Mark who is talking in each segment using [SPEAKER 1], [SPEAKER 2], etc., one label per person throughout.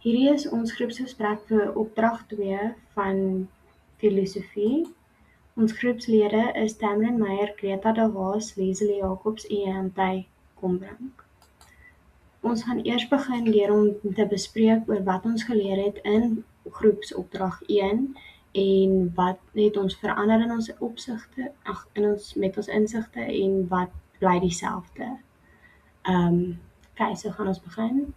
[SPEAKER 1] Hierdie is ons groepsgesprek vir opdrag 2 van filosofie. Ons groepslede is Tamlin Meyer, Greta de Haas, Leslie Jacobs en Antay Kombrink. Ons gaan eers begin deur om te bespreek oor wat ons geleer het in groepsopdrag 1 en wat het ons verander in ons opsigte, met ons insigte en wat bly dieselfde. So gaan ons begin.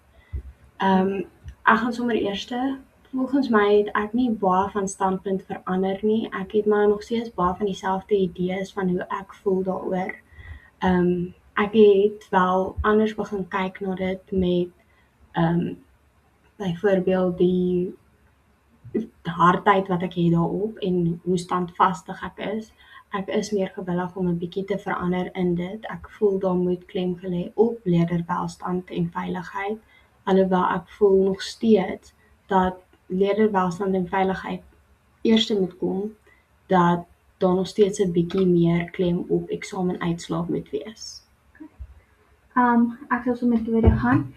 [SPEAKER 1] Ek gaan sommer eerste, volgens my het ek nie baie van standpunt verander nie. Ek het maar nog steeds baie van dieselfde idees van hoe ek voel daaroor. Ek het wel anders begin kyk na dit met byvoorbeeld die hardheid wat ek het daarop en hoe standvastig ek is. Ek is meer gewillig om 'n bietjie te verander in dit. Ek voel daar moet klem gelê op leerderwelstand en veiligheid, alhoewel ek voel nog steeds dat leerderwelstand en veiligheid eerste moet kom, dat daar nog steeds 'n bietjie meer klem op eksamenuitslae moet wees.
[SPEAKER 2] Ek sal sommer tweede gaan.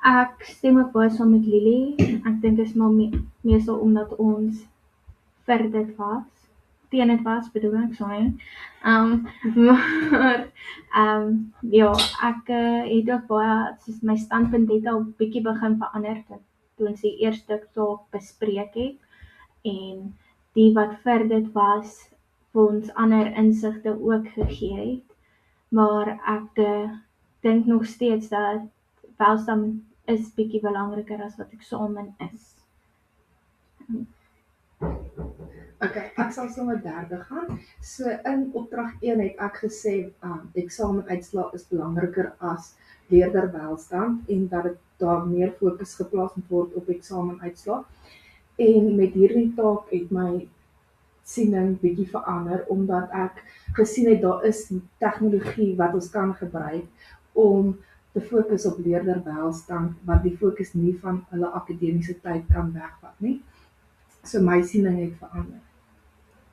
[SPEAKER 2] Ek stem ook baie saam met Lily. Ek dink is maar meestal omdat ons vir dit was. Teen dit was, bedoel ek, sorry. Maar ja, ek het ook baie, soos my standpunt het al bietjie begin verander toe ons die eerste taak bespreek het en die wat vir dit was vir ons ander insigte ook gegee het. Maar ek dink nog steeds dat welstand is bietjie belangriker as wat eksamen is.
[SPEAKER 3] Okay, ek sal sommer derde gaan. So in opdrag 1 het ek gesê eksamenuitslae is belangriker as leerderwelstand en dat dit daar meer fokus geplaas moet word op eksamenuitslae. En met hierdie taak het my siening bietjie verander omdat ek gesien het daar is tegnologie wat ons kan gebruik om te fokus op leerderwelstand wat die fokus nie van hulle akademiese tyd kan wegvat nie. So my siening het verander.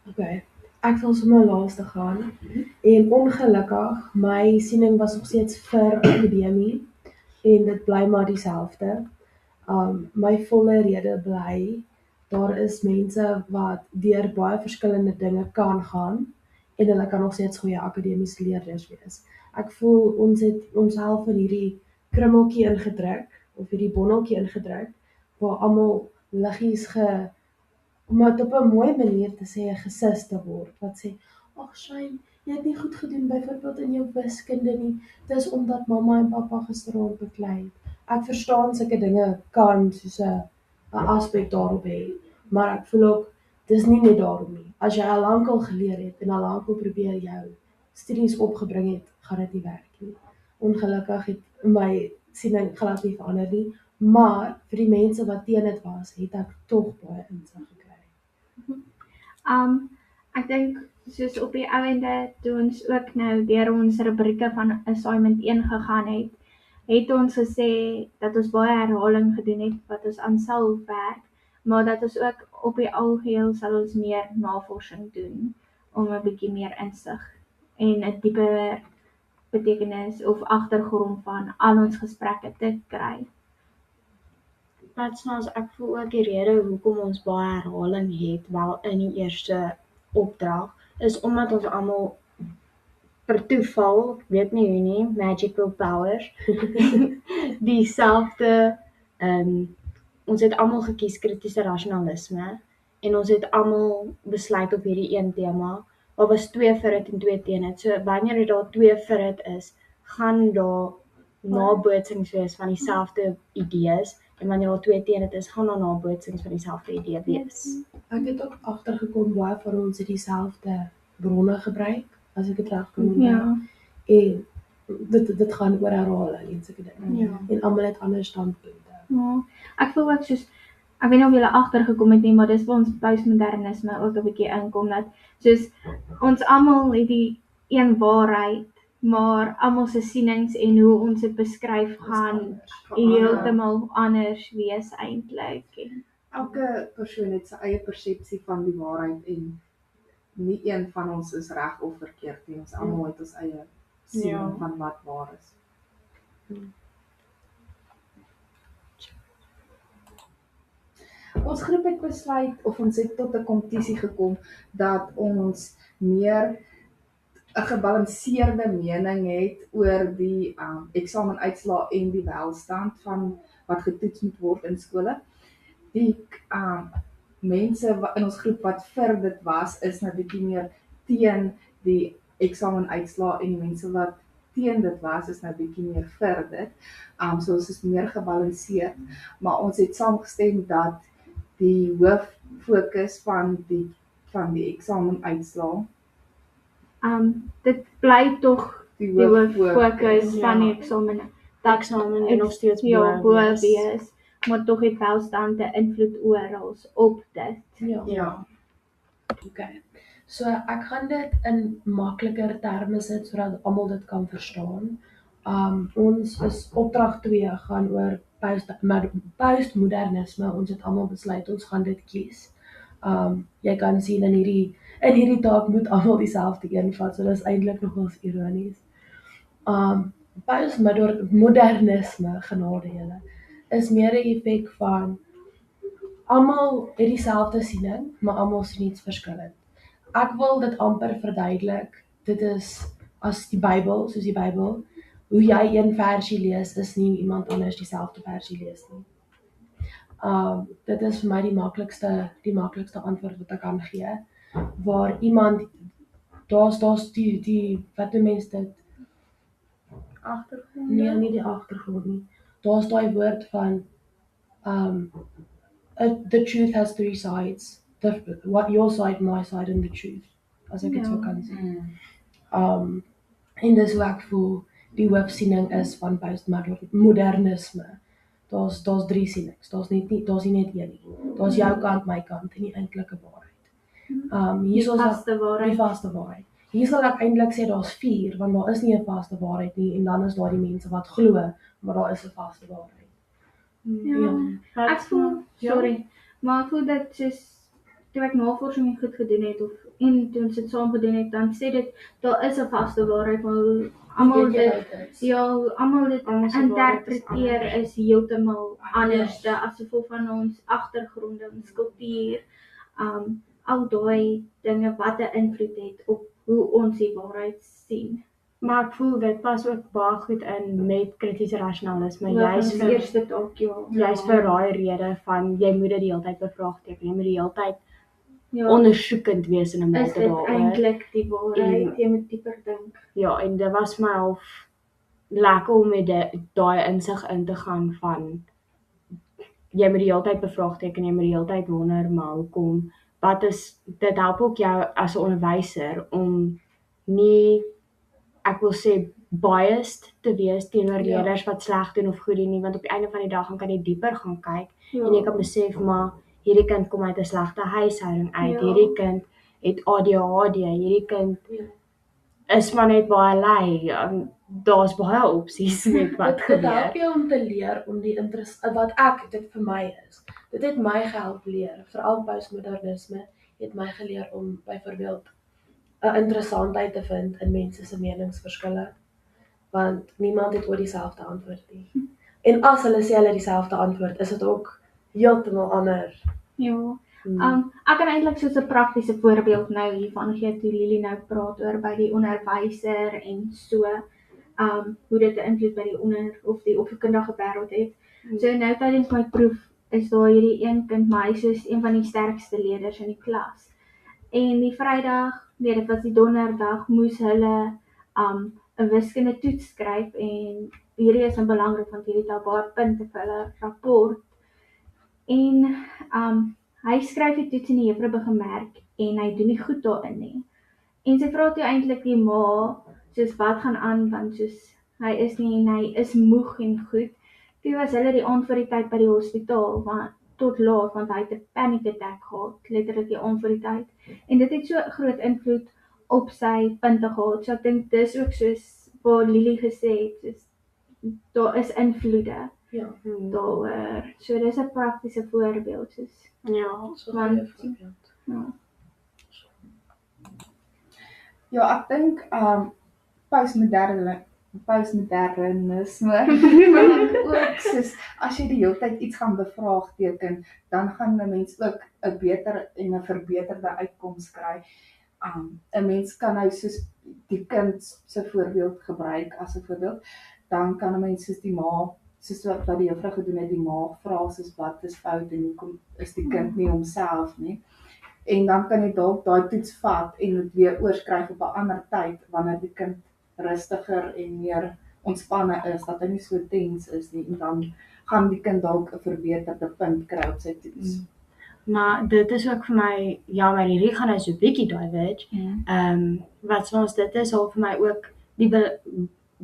[SPEAKER 4] Okay, ek sal sommer laaste gaan. En ongelukkig, my siening was nog steeds vir akademie en dit bly maar dieselfde. My volle rede bly, daar is mense wat deur baie verskillende dinge kan gaan en hulle kan nog steeds goeie akademiese leerders wees. Ek voel ons het onsself in hierdie krummeltjie ingedruk of hierdie bonneltjie ingedruk waar almal liggies om het op 'n mooi manier te sê gesis te word, wat sê, ag Shane, jy het nie goed gedoen byvoorbeeld in jou wiskunde nie, dis omdat mamma en pappa gisteraand beklei het. Ek verstaan sulke dinge kan soos 'n aspek daarop hê, maar ek voel ook, dis nie net daarom nie. As jy al lankal geleer het en al lankal probeer jou studies opgebring het, gaan dit nie werk nie. Ongelukkig het my siening glad nie verander nie, maar vir die mense wat teen dit was, het ek tog baie insig gekry.
[SPEAKER 2] Ek dink soos op die einde toe ons ook nou deur ons rubrieke van assignment 1 gegaan het ons gesê dat ons baie herhaling gedoen het wat ons aan sal werk, maar dat ons ook op die algeheel sal ons meer navorsing doen om 'n bietjie meer insig en 'n dieper betekenis of agtergrond van al ons gesprekke te kry.
[SPEAKER 1] Wat snaaks, ek voel ook die rede hoekom ons baie herhaling het wel in die eerste opdrag is omdat ons almal per toeval, ek weet nie hoe nie, magical powers, dieselfde, ons het almal gekies kritiese rasionalisme en ons het almal besluit op hierdie een tema. Daar was 2 vir dit en 2 teen dit. So wanneer daar 2 vir dit is, gaan daar nabootsings wees van dieselfde idees en wanneer daar 2 teen dit is, gaan daar nabootsings van dieselfde idee wees.
[SPEAKER 4] Ek het ook agtergekom baie van ons het dieselfde bronne gebruik, as ek dit reg kan onthou.
[SPEAKER 2] Ja.
[SPEAKER 4] En dit gaan oor herhaling en sulke dinge.
[SPEAKER 2] Ja.
[SPEAKER 4] En almal het ander standpunte.
[SPEAKER 2] Ja, ek voel ook soos, ek weet nie of julle agtergekom het nie, maar dis waar ons postmodernisme ook 'n bietjie inkom, dat soos ons almal het die een waarheid, maar almal se sienings en hoe ons dit beskryf gaan heeltemal anders wees eintlik.
[SPEAKER 3] Elke persoon het sy eie persepsie van die waarheid en nie een van ons is reg of verkeerd nie. Ons almal het ons eie siening van wat waar is. Ons groep het besluit of ons het tot 'n konklusie gekom dat ons meer 'n gebalanseerde mening het oor die eksamenuitslae en die welstand van wat getoets moet word in skole. Die mense in ons groep wat vir dit was, is nou bietjie meer teen die eksamenuitslae en die mense wat teen dit was, is nou bietjie meer vir dit. So ons is meer gebalanseerd, maar ons het saamgestem dat die hoof fokus van die eksamenuitslae,
[SPEAKER 2] Dit bly tog
[SPEAKER 3] die
[SPEAKER 2] die
[SPEAKER 3] hoof
[SPEAKER 2] fokus van die
[SPEAKER 1] Ja.
[SPEAKER 2] eksamen.
[SPEAKER 1] Eksamen en nog steeds
[SPEAKER 2] bo
[SPEAKER 1] bo wees.
[SPEAKER 2] wees, maar tog het welstand 'n invloed oral op dit.
[SPEAKER 1] Ja.
[SPEAKER 4] Okay. So ek gaan dit in makliker terme sit sodat almal dit kan verstaan. Ons is opdrag 2 gaan oor postmodernisme. Ons het almal besluit ons gaan dit kies. Jy kan sien in hierdie taak moet almal dieselfde een vat, so dis eintlik nogals ironies. Postmodernisme, genade julle, is meer 'n effek van almal het dieselfde siening, maar almal sien iets verskillend. Ek wil dit amper verduidelik. Dit is as die Bybel, soos die Bybel, hoe jy een versie lees, is nie iemand anders dieselfde versie lees nie. Dit is vir my die maklikste antwoord wat ek kan gee, waar iemand, daar's die wat noem mens dit?
[SPEAKER 3] agtergrond.
[SPEAKER 4] Nee, nie die agtergrond nie. Daar's daai woord van, the truth has three sides. What your side, my side and the truth. As ek dit so kan sê. En dis hoe ek voel die hoofsiening is van postmodernisme. Daar's 3 sienings. Daar's nie net een nie. Daar's jou kant, my kant en die eintlike waarheid.
[SPEAKER 2] Die
[SPEAKER 4] Hier is
[SPEAKER 2] vaste waarheid.
[SPEAKER 4] die vaste waarheid. Hier sal ek eintlik sê daar's 4, want daar is nie 'n vaste waarheid nie en dan is daar die mense wat glo, maar daar is 'n vaste waarheid.
[SPEAKER 2] Ja. Ek voel, sorry, maar ek voel dat soos toe ek navorsing goed gedoen het en toe ons dit saam gedoen het, dan sê dit daar is 'n vaste waarheid, maar almal dit
[SPEAKER 1] Almal se waarheid is
[SPEAKER 2] interpreteer
[SPEAKER 1] anders.
[SPEAKER 2] is heeltemal anderste as gevolg van ons agtergronde, ons kultuur, al daai dinge wat 'n invloed het op hoe ons die waarheid sien.
[SPEAKER 1] Maar ek voel dit pas ook baie goed in met kritiese rasionalisme.
[SPEAKER 2] Juist
[SPEAKER 1] Juist
[SPEAKER 2] vir
[SPEAKER 1] vir
[SPEAKER 2] eerste taak,
[SPEAKER 1] daai rede van jy moet dit die hele tyd bevraagteken. Jy moet die hele tyd
[SPEAKER 2] ja.
[SPEAKER 1] ondersoekend wees in 'n
[SPEAKER 2] Is
[SPEAKER 1] mate
[SPEAKER 2] dit
[SPEAKER 1] daaroor.
[SPEAKER 2] eintlik die waarheid?
[SPEAKER 1] En-
[SPEAKER 2] Jy moet dieper dink.
[SPEAKER 1] Ja, en dit was my half lekker om met daai insig in te gaan van jy moet die hele tyd bevraagteken, jy moet die hele tyd wonder, maar hoekom? Dit help ook jou as 'n onderwyser om nie, ek wil sê, biased te wees teenoor
[SPEAKER 4] Ja.
[SPEAKER 1] leerders wat sleg doen of goed doen nie, want op die einde van die dag kan jy dieper gaan kyk
[SPEAKER 2] Ja.
[SPEAKER 1] en jy kan besef, maar hierdie kind kom uit 'n slegte huishouding uit,
[SPEAKER 2] Ja.
[SPEAKER 1] hierdie kind het ADHD, hierdie kind
[SPEAKER 4] Ja.
[SPEAKER 1] is maar net baie lui. Daar's baie opsies met wat
[SPEAKER 4] Dit help
[SPEAKER 1] gebeur.
[SPEAKER 4] jou om te leer om die wat dit vir my is. Dit het my gehelp leer, veral postmodernisme het my geleer om byvoorbeeld 'n interessantheid te vind in mense se meningsverskille, want niemand het ooit dieselfde antwoord nie. En as hulle sê hulle dieselfde antwoord, is dit ook heeltemal anders.
[SPEAKER 2] Ja. Ek kan eintlik soos 'n praktiese voorbeeld nou hiervan gee toe Lily nou praat oor by die onderwyser en so, hoe dit 'n invloed by die opvoedkundige wêreld het. So nou tydens my proef is daar hierdie een kind, maar hy is soos een van die sterkste leerders in die klas. En die dit was die donderdag, moes hulle 'n wiskunde toets skryf en hierdie is belangrik want hierdie het al baie punte vir hulle rapport. En hy skryf die toets en die juffrou begin merk en hy doen nie goed daarin nie. En sy vra toe eintlik die ma, soos wat gaan aan, want soos hy is nie en hy is moeg en goed. Toe was hulle die aand voor die tyd by die hospitaal, tot laat, want hy het 'n panic attack gehad, letterlik die aand voor die tyd. En dit het so 'n groot invloed op sy punte gehad. So ek dink dis ook soos waar Lily gesê het, soos daar is invloede
[SPEAKER 4] Ja,
[SPEAKER 2] daaroor. So dis 'n praktiese voorbeeld soos
[SPEAKER 1] Ja,
[SPEAKER 4] so
[SPEAKER 2] Want-
[SPEAKER 4] 'n goeie voorbeeld.
[SPEAKER 2] ja.
[SPEAKER 3] Ja, ek dink postmodernisme postmodernisme, maar ook soos as jy die hele tyd iets gaan bevraagteken, dan gaan 'n mens ook 'n beter en 'n verbeterde uitkoms kry. 'n Mens kan nou soos die kind se voorbeeld gebruik as 'n voorbeeld, dan kan 'n mens soos die ma, soos wat die juffrou gedoen het, die ma vra soos wat is fout en hoekom is die kind nie homself nie. En dan kan jy dalk daai toets vat en dit weer oorskryf op 'n ander tyd wanneer die kind rustiger en meer ontspanne is, dat hy nie so tens is nie, en dan gaan die kind dalk 'n verbeterde punt kry op sy toets.
[SPEAKER 1] Maar dit is ook vir my, ja, maar hierdie gaan nou so bietjie diverge. Wat soms dit is al vir my ook die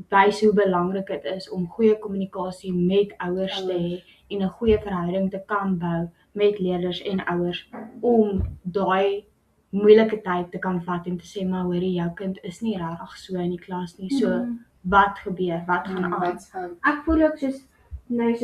[SPEAKER 1] wys hoe belangrik dit is om goeie kommunikasie met ouers te hê en 'n goeie verhouding te kan bou met leerders en ouers om daai moeilike tyd te kan vat en te sê, maar hoorie, jou kind is nie regtig so in die klas nie, so wat gebeur, wat gaan aan?
[SPEAKER 3] Wat's fout?
[SPEAKER 2] Ek voel ook soos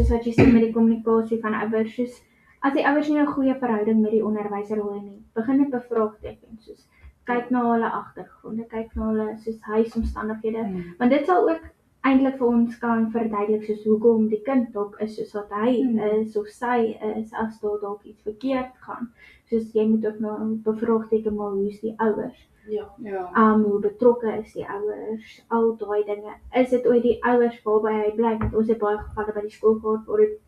[SPEAKER 2] wat jy sê met die kommunikasie van ouers, soos as die ouers nie 'n goeie verhouding met die onderwyser hou nie, begin dit bevraagteken, soos kyk na hulle agtergronde, kyk na hulle soos huisomstandighede, want dit sal ook eintlik vir ons kan verduidelik soos hoekom die kind dalk is soos wat hy is of sy is, as daar dalk iets verkeerd gaan. Soos jy moet ook nou bevraagteken, maar hoe is die ouers?
[SPEAKER 3] Ja.
[SPEAKER 2] Hoe betrokke is die ouers, al daai dinge. Is dit ooit die ouers waarby hy bly? Want ons het baie gevalle by die skool gehad waar dit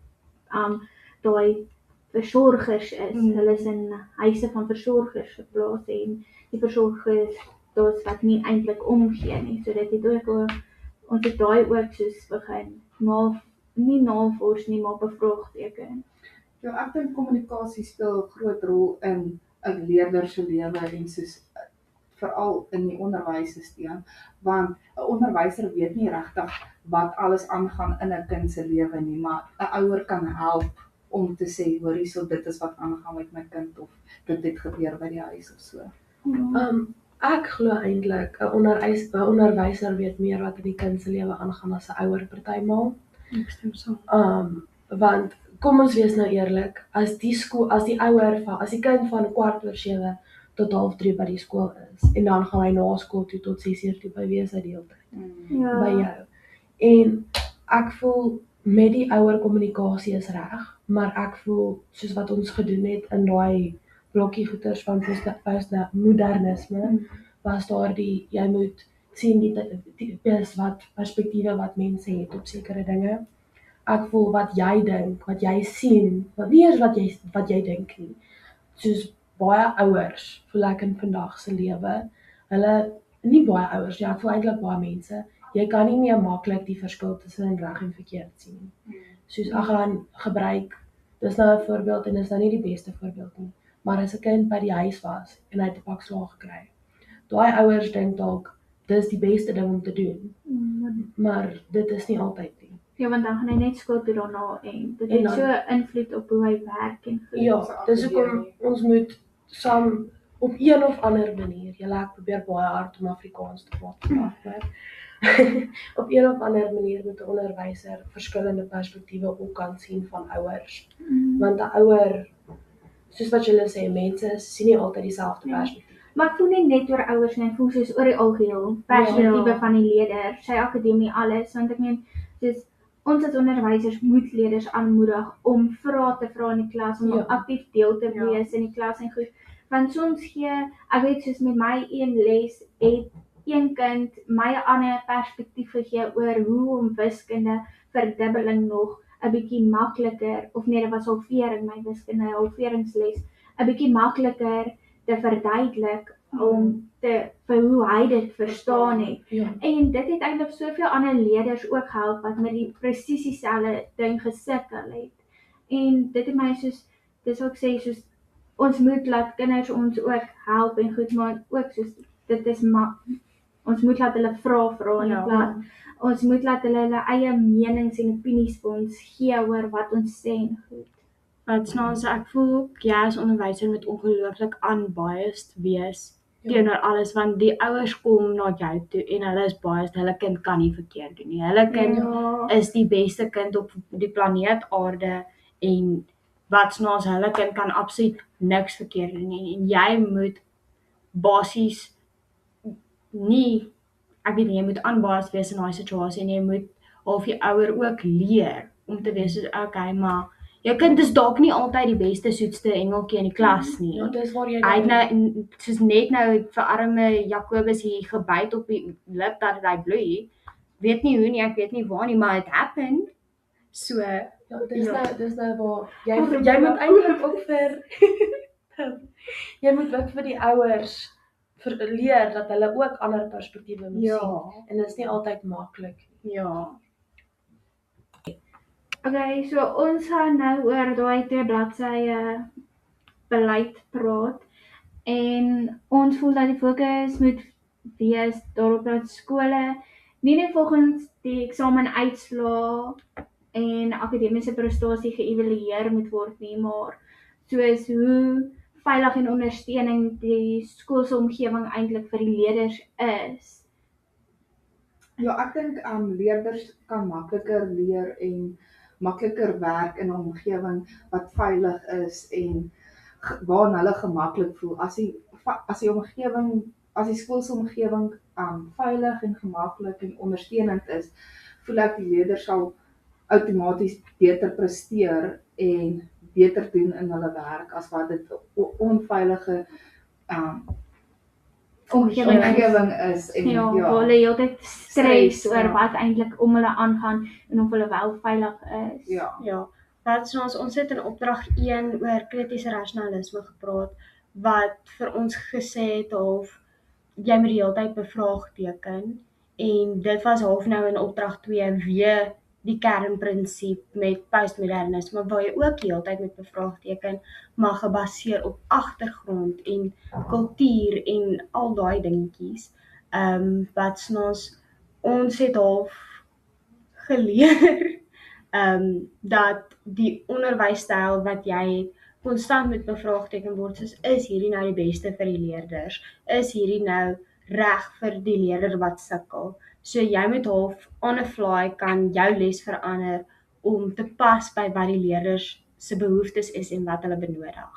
[SPEAKER 2] daai versorgers is. Hulle is in huise van versorgers geplaas en die versorgers daar's wat nie eintlik omgee nie. So dit het ook ons het daai ook soos begin nie navors nie, maar bevraagteken.
[SPEAKER 3] Ja, ek dink kommunikasie speel 'n groot rol in 'n leerder se lewe en soos veral in die onderwysstelsel, want 'n onderwyser weet nie regtig wat alles aangaan in 'n kind se lewe nie, maar 'n ouer kan help om te sê, hoor hierso, dit is wat aangaan met my kind, of dit het gebeur by die huis of so.
[SPEAKER 4] Ek glo eintlik 'n onderwyser weet meer wat in die kind se lewe aangaan as 'n ouer partymaal.
[SPEAKER 1] Ek stem saam.
[SPEAKER 4] Want kom ons wees nou eerlik, as die kind van 7:15 tot 7:30 by die skool is, en dan gaan hy na skool toe tot 6:00 toe by wees hy die hele tyd by jou. En ek voel met die ouer kommunikasie is reg, maar ek voel soos wat ons gedoen het in daai blokkie goeters van postmodernisme, was daar jy moet sien die tipes wat perspektiewe wat mense het op sekere dinge. Ek voel wat jy dink, wat jy sien, nie eers wat jy dink nie. Soos baie ouers, voel ek in vandag se lewe, nie baie ouers, ja, ek voel eintlik baie mense, jy kan nie meer maklik die verskil tussen reg en verkeerd sien. Soos ek gaan gebruik, dis nou 'n voorbeeld en dis nou nie die beste voorbeeld nie, maar as 'n kind by die huis was en hy het 'n pak slaag gekry, daai ouers dink dalk dis die beste ding om te doen, maar dit is nie altyd nie.
[SPEAKER 2] Ja, want dan gaan hy net skool toe daarna en dit het so invloed op hoe hy werk en goed.
[SPEAKER 4] Ja, dis hoekom ons moet saam op een of ander manier, ek probeer baie hard om Afrikaans te praat vandag, maar op een of ander manier moet 'n onderwyser verskillende perspektiewe ook kan sien van ouers. Want 'n ouer, soos wat julle sê, mense sien nie altyd dieselfde perspektief.
[SPEAKER 2] Maar ek voel nie net oor ouers nie, ek voel soos oor die algeheel perspektiewe van die leerder, sy akademie, alles, want ek meen, soos ons as onderwysers moet leerders aanmoedig om vrae te vra in die klas, om aktief deel te wees in die klas en goed. Want soms ek weet soos met my een les het een kind my 'n ander perspektief gegee oor hoe om wiskunde verdubbeling nog 'n bietjie makliker, of nee, dit was halvering, my wiskunde halveringsles, 'n bietjie makliker te verduidelik vir hoe hy dit verstaan het. En dit het eintlik soveel ander leerders ook gehelp wat met die presies dieselfde ding gesukkel het. En dit het my soos, dis ook sê soos, ons moet laat kinders ons ook help en goed, maar ook soos, dit is ons moet laat hulle vra in die klas. Ons moet laat hulle eie menings en opinies vir ons gee oor wat ons sê en goed.
[SPEAKER 1] Wat snaaks, ek voel ook, jy as onderwyser moet ongelooflik unbiased wees teenoor alles, want die ouers kom na jou toe en hulle is biased, hulle kind kan nie verkeerd doen nie. Hulle kind is die beste kind op die planeet Aarde en wat snaaks, hulle kind kan absoluut niks verkeerd doen nie. En jy moet basies nie ek weet nie, jy moet aanbaas wees in daai situasie en jy moet half die ouer ook leer om te wees soos okay, maar jou kind is dalk nie altyd die beste soetste engeltjie in die klas nie.
[SPEAKER 4] Ja, dis waar jy
[SPEAKER 1] Hy het
[SPEAKER 4] nou
[SPEAKER 1] nou soos net nou vir arme Jacobus hier gebyt op die lip dat hy bloei. Weet nie hoe nie, ek weet nie waar nie, maar it happened. So
[SPEAKER 4] ja, dis nou waar jy
[SPEAKER 1] Of
[SPEAKER 4] jy moet eintlik ook vir jy moet ook vir die ouers leer dat hulle ook ander perspektiewe moet
[SPEAKER 1] ja,
[SPEAKER 4] sien en dit is nie altyd maklik nie.
[SPEAKER 1] ja.
[SPEAKER 2] Okay, so ons gaan nou oor daai 2 bladsye beleid praat en ons voel dat die fokus moet wees daarop dat skole nie net volgens die eksamenuitslae en akademiese prestasie geëvalueer moet word nie, maar soos hoe veilig en ondersteuning die skoolse omgewing eintlik vir die leerders is.
[SPEAKER 3] Ja, ek dink leerders kan makliker leer en makliker werk in 'n omgewing wat veilig is en waarin hulle gemaklik voel. As die omgewing, as die skoolse omgewing veilig en gemaklik en ondersteunend is, voel ek die leerders sal outomaties beter presteer en beter doen in hulle werk as wat dit 'n onveilige omgewing is en
[SPEAKER 2] Ja, waar hulle heeltyd stres oor wat eintlik om hulle aangaan en of hulle wel veilig is.
[SPEAKER 3] ja.
[SPEAKER 1] Ja, wat ons het in opdrag 1 oor kritiese rasionalisme gepraat, wat vir ons gesê het half jy moet die hele tyd bevraagteken en dit was half nou in opdrag 2 weer die kernprinsip met postmodernisme waar jy ook die hele tyd met bevraagteken, maar gebaseer op agtergrond en kultuur en al daai dingetjies. Wat ons het half geleer dat die onderwysstyl wat jy het konstant met bevraagteken word, soos is hierdie nou die beste vir die leerders? Is hierdie nou reg vir die leerder wat sukkel? So jy moet half on a fly kan jou les verander om te pas by wat die leerders se behoeftes is en wat hulle benodig.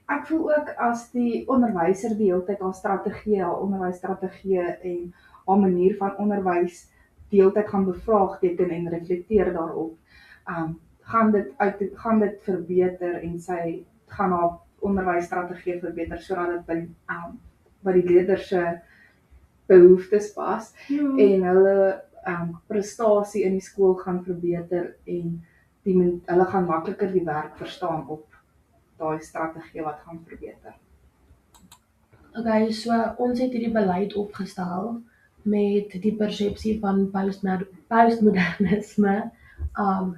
[SPEAKER 3] Ek voel ook as die onderwyser die hele tyd haar strategie, haar onderwysstrategie en haar manier van onderwys die hele tyd gaan bevraagteken en reflekteer daarop, gaan dit verbeter en sy gaan haar onderwysstrategie verbeter sodat dit by die leerders se behoeftes pas en hulle prestasie in die skool gaan verbeter en hulle gaan makliker die werk verstaan op daai strategie wat gaan verbeter.
[SPEAKER 4] Okay, so ons het hierdie beleid opgestel met die persepsie van postmodernisme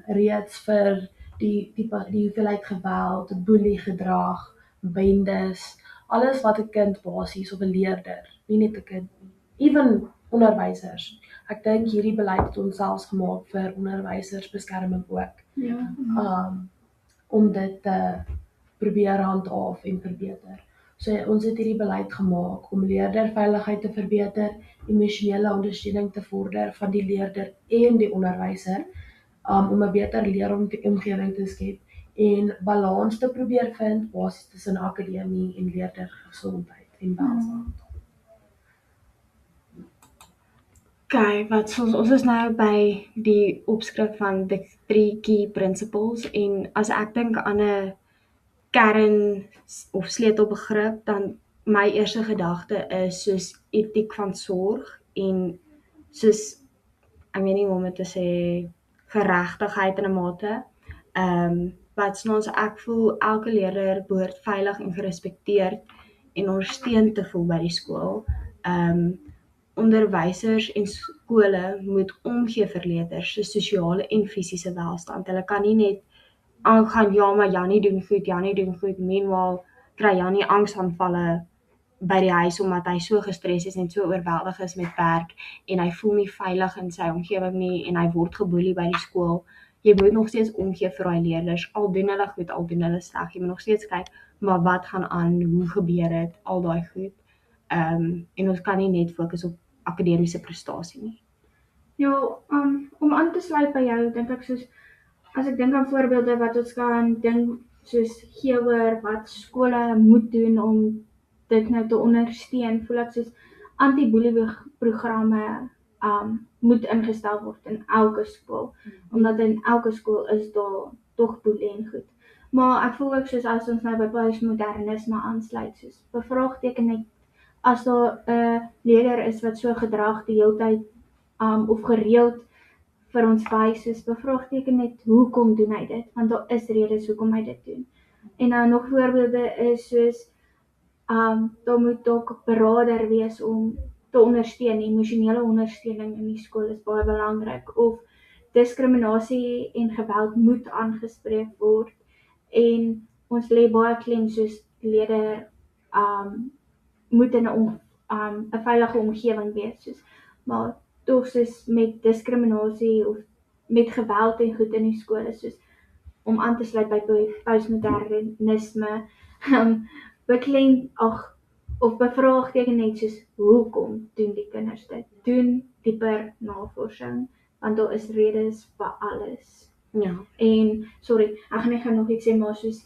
[SPEAKER 4] reeds vir die hoeveelheid geweld, boelie gedrag, bendes, alles wat 'n kind basies of 'n leerder, nie net 'n kind nie, ewen onderwysers. Ek dink hierdie beleid het ons selfs gemaak vir onderwysersbeskerming ook.
[SPEAKER 2] Ja.
[SPEAKER 4] Om dit te probeer handhaaf en verbeter. So ons het hierdie beleid gemaak om leerderveiligheid te verbeter, emosionele ondersteuning te vorder van die leerder en die onderwyser, om 'n beter leeromgewing te skep en balans te probeer vind basies tussen akademie en leerdergesondheid en welstand.
[SPEAKER 1] Okay, wat ons is nou by die opskrif van the 3 key principles en as ek dink aan 'n kern of sleutelbegrip, dan my eerste gedagte is soos etiek van sorg en soos, ek weet nie hoe om dit te sê, geregtigheid in 'n mate. Wat ek voel elke leerder behoort veilig en gerespekteerd en ondersteun te voel by die skool. Onderwysers en skole moet omgee vir leerders se sosiale en fisiese welstand. Hulle kan nie net aangaan, ja, maar Jannie doen goed, meanwhile kry Jannie angsaanvalle by die huis omdat hy so gestres is en so oorweldig is met werk en hy voel nie veilig in sy omgewing nie en hy word geboelie by die skool. Jy moet nog steeds omgee vir daai leerders, al doen hulle goed, al doen hulle sleg. Jy moet nog steeds kyk, maar wat gaan aan, hoe gebeur dit, al daai goed. En ons kan nie net fokus op akademiese prestasie nie.
[SPEAKER 2] Ja, om aan te sluit by jou, dink ek soos, as ek dink aan voorbeelde wat ons kan dink soos geoor wat skole moet doen om dit nou te ondersteun, voel ek soos anti-bullying programme moet ingestel word in elke skool, omdat in elke skool is daar tog boelie en goed. Maar ek voel ook soos as ons nou by postmodernisme aansluit, soos bevraagteken net as daar 'n leier is wat so gedrag die hele tyd of gereeld vir ons wys, soos bevraagteken net hoekom doen hy dit, want daar is redes hoekom hy dit doen. En dan nog voorbeelde is soos daar moet dalk berader wees om te ondersteun, emosionele ondersteuning in die skool is baie belangrik, of diskriminasie en geweld moet aangespreek word, en ons lê baie klem soos leier moet in 'n veilige omgewing wees, soos, maar tog soos met diskriminasie of met geweld en goed in die skole, soos om aan te sluit by postmodernisme, of bevraagteken net soos hoekom doen die kinders dit? Doen dieper navorsing, want daar is redes vir alles.
[SPEAKER 1] Ja.
[SPEAKER 2] En sorry, ek gaan net gou nog iets sê, maar soos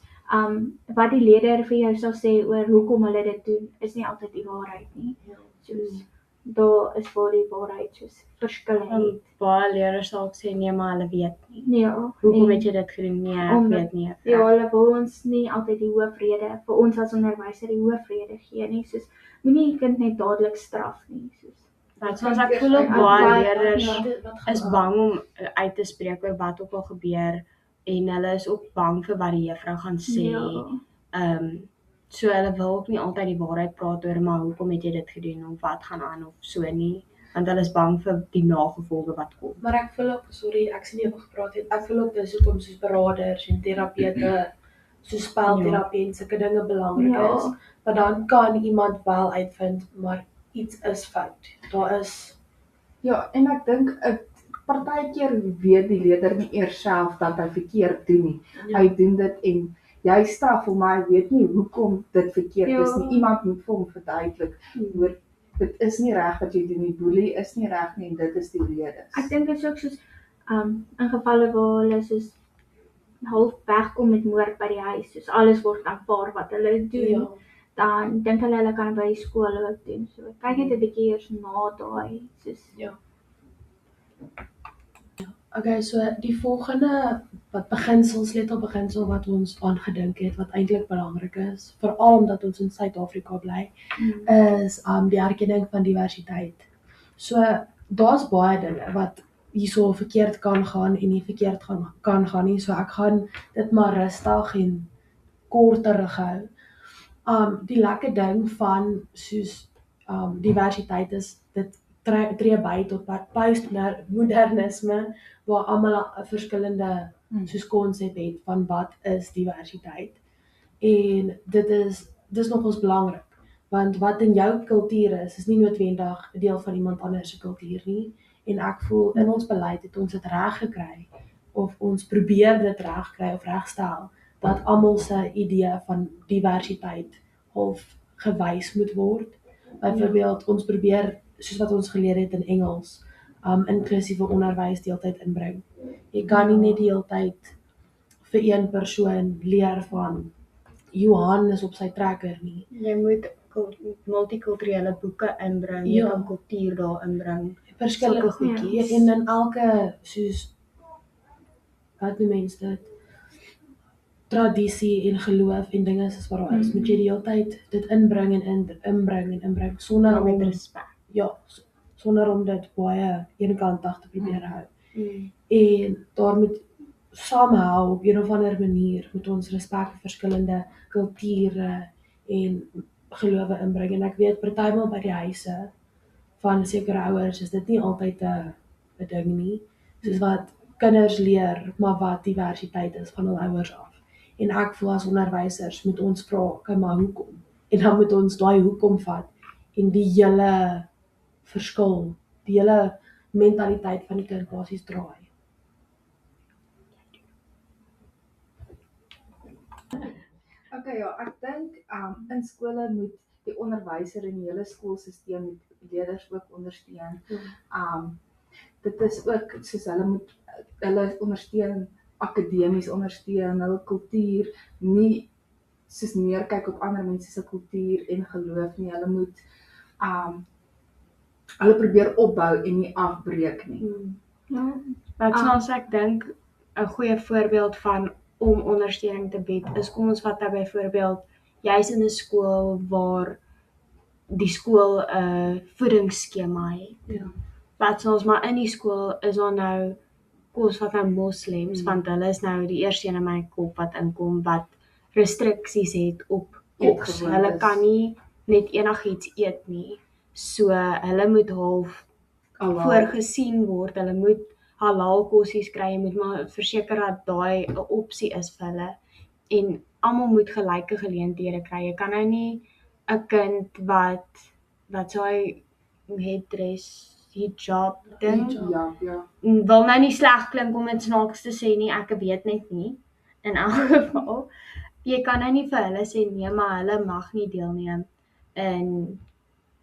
[SPEAKER 2] wat die leier vir jou sal sê oor hoekom hulle dit doen, is nie altyd die waarheid nie. Soos daar is waar die waarheid soos verskille het.
[SPEAKER 1] Baie leerders sal ook sê nee, maar hulle weet nie.
[SPEAKER 2] Ja,
[SPEAKER 1] Hoekom
[SPEAKER 2] en
[SPEAKER 1] het jy dit gedoen? Nee, ek
[SPEAKER 2] omdat-
[SPEAKER 1] weet nie.
[SPEAKER 2] ja, hulle wil ons nie altyd die hoofrede, vir ons as onderwyser die hoofrede gee nie, soos moenie 'n kind net dadelik straf nie, soos.
[SPEAKER 1] Want soms ek voel ook
[SPEAKER 2] Ek
[SPEAKER 1] baie
[SPEAKER 2] baie-
[SPEAKER 1] leerders
[SPEAKER 2] ja.
[SPEAKER 1] is bang om uit te spreek oor wat ook al gebeur, en hulle is ook bang vir wat die juffrou gaan sê.
[SPEAKER 2] Ja.
[SPEAKER 1] So hulle wil ook nie altyd die waarheid praat oor, maar hoekom het jy dit gedoen, of wat gaan aan, of so nie, want hulle is bang vir die nagevolge wat kom.
[SPEAKER 4] Maar ek voel ook, sorry, ek sien nie of ek gepraat het, ek voel ook dis hoekom soos beraders en terapeute, soos spelterapie en sulke dinge belangrik
[SPEAKER 2] Ja.
[SPEAKER 4] is, want dan kan iemand wel uitvind, maar iets is fout. Daar is,
[SPEAKER 3] Ja, en ek dink partykeer weet die leier nie eers self dat hy verkeerd doen nie.
[SPEAKER 4] Ja.
[SPEAKER 3] Hy doen dit en jy straf hom, maar hy weet nie hoekom dit verkeerd is nie.
[SPEAKER 2] Ja.
[SPEAKER 3] Iemand moet vir hom verduidelik, hoor, dit is nie reg wat jy doen nie, boelie is nie reg nie en dit is die redes.
[SPEAKER 2] Ek dink dit is ook soos in gevalle waar hulle soos half wegkom met moord by die huis, soos alles word aanvaar wat hulle doen,
[SPEAKER 4] ja.
[SPEAKER 2] dan dink hulle kan by die skool ook doen. So kyk net 'n bietjie eers na daai, soos
[SPEAKER 4] Okay, so die volgende sleutelbeginsel wat ons aangedink het, wat eintlik belangrik is, veral omdat ons in Suid-Afrika bly, is die erkenning van diversiteit. So daar's baie dinge wat hierso verkeerd kan gaan en nie verkeerd kan gaan nie. So ek gaan dit maar rustig en korterig hou. Die lekker ding van soos diversiteit is dit tree by tot postmodernisme waar almal 'n verskillende soos konsep het van wat is diversiteit. En dis nogals belangrik, want wat in jou kultuur is nie noodwendig 'n deel van iemand anders se kultuur nie. En ek voel in ons beleid het ons dit reg gekry, of ons probeer dit regkry of regstel, dat almal se idee van diversiteit half gewys moet word. Byvoorbeeld, ons probeer, soos wat ons geleer het in Engels, inklusiewe onderwys die hele tyd inbring. Jy kan nie net die hele tyd vir een persoon leer van Johan is op sy trekker nie.
[SPEAKER 1] Jy moet multikulturele boeke inbring, jy
[SPEAKER 4] Ja.
[SPEAKER 1] kan kultuur daar inbring.
[SPEAKER 4] Verskillende
[SPEAKER 1] Sulke goedjies.
[SPEAKER 4] En in elke soos wat noem mens dit? Tradisie en geloof en dinge soos wat daar is, moet jy die hele tyd dit inbring en inbring sonder
[SPEAKER 1] Maar met
[SPEAKER 4] om
[SPEAKER 1] respek.
[SPEAKER 4] sonder om dit baie eenkantig te probeer hou. En daar moet somehow op een of ander manier moet ons respek vir verskillende kulture en gelowe inbring. En ek weet partymal by die huise van sekere ouers is dit nie altyd 'n ding nie. Soos wat kinders leer, maar wat diversiteit is van hul ouers af. En ek voel as onderwysers moet ons vra, okay, maar hoekom? En dan moet ons daai hoekom vat en die hele verskil, die hele mentaliteit van die kind basies draai.
[SPEAKER 3] Okay, ja, ek dink in skole moet die onderwyser en die hele skoolstelsel met leerders ook ondersteun. Dit is ook soos hulle ondersteun akademies ondersteun, hulle kultuur, nie soos neerkyk op ander mense se kultuur en geloof nie. Hulle moet hulle probeer opbou en nie afbreek nie.
[SPEAKER 2] Ja.
[SPEAKER 1] Wat soms ek dink 'n goeie voorbeeld van om ondersteuning te bied is, kom ons vat nou byvoorbeeld, jy's in 'n skool waar die skool 'n voedingsskema het.
[SPEAKER 4] Ja.
[SPEAKER 1] Wat soms maar in die skool is daar nou, kom ons vat nou moslems, want hulle is nou die eerste een in my kop wat inkom wat restriksies het op kos.
[SPEAKER 3] Eetgewoontes.
[SPEAKER 1] Hulle kan nie net enigiets eet nie. So hulle moet half
[SPEAKER 3] Alhoewel,
[SPEAKER 1] voorgesien word. Hulle moet halal kossies kry. Jy moet maar verseker dat daai 'n opsie is vir hulle. En almal moet gelyke geleenthede kry. Jy kan nou nie 'n kind wat so hy hijab ding
[SPEAKER 3] ja.
[SPEAKER 1] wil nou nie sleg klink om dit snaaks te sê nie, ek weet net nie. In elk geval, jy kan nou nie vir hulle sê nee, maar hulle mag nie deelneem in,